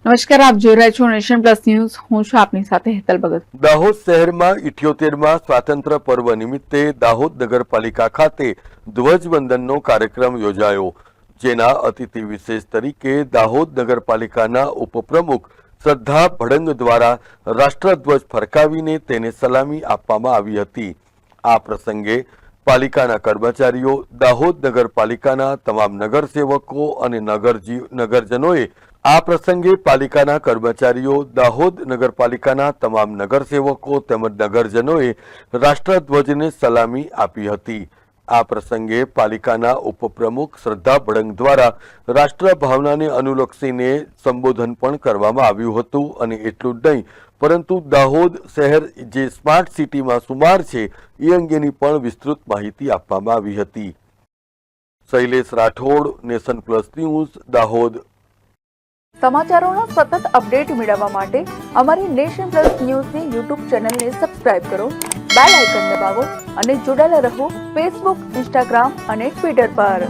નમસ્કાર, આપ જોઈ રહ્યા છો નેશન પ્લસ ન્યૂઝ. હું છું આપની સાથે હેતલ ભગત. દાહોદ શહેરમાં 78માં સ્વાતંત્ર્ય પર્વ નિમિત્તે દાહોદ નગરપાલિકા ખાતે ધ્વજવંદનનો કાર્યક્રમ યોજાયો, જેના અતિથિ વિશેષ તરીકે દાહોદ નગરપાલિકાના ઉપપ્રમુખ શ્રદ્ધા ભડંગ દ્વારા રાષ્ટ્રધ્વજ ફરકાવીને તેને સલામી આપવામાં આવી હતી. આ પ્રસંગે પાલિકાના કર્મચારીઓ, દાહોદ નગરપાલિકાના તમામ નગરસેવકો અને નગરજનોએ આ પ્રસંગે પાલિકાના કર્મચારીઓ, દાહોદ નગરપાલિકાના તમામ નગરસેવકો તેમજ નગરજનોએ રાષ્ટ્રધ્વજને સલામી આપી હતી. આ પ્રસંગે પાલિકાના ઉપપ્રમુખ શ્રદ્ધા ભડંગ દ્વારા રાષ્ટ્રભાવનાને અનુલક્ષીને સંબોધન પણ કરવામાં આવ્યું હતું. અને એટલું જ નહીં, પરંતુ દાહોદ શહેર જે સ્માર્ટ સિટીમાં શુમાર છે એ અંગેની પણ વિસ્તૃત માહિતી આપવામાં આવી હતી. Shailesh Rathod, Nation Plus News, Dahod. સમાચારોના સતત અપડેટ મેળવવા માટે અમારી નેશન પ્લસ ન્યૂઝની યુટ્યુબ ચેનલને સબસ્ક્રાઇબ કરો, બેલ આઇકન દબાવો અને જોડાયેલા રહો ફેસબુક, ઇન્સ્ટાગ્રામ અને ટ્વિટર પર.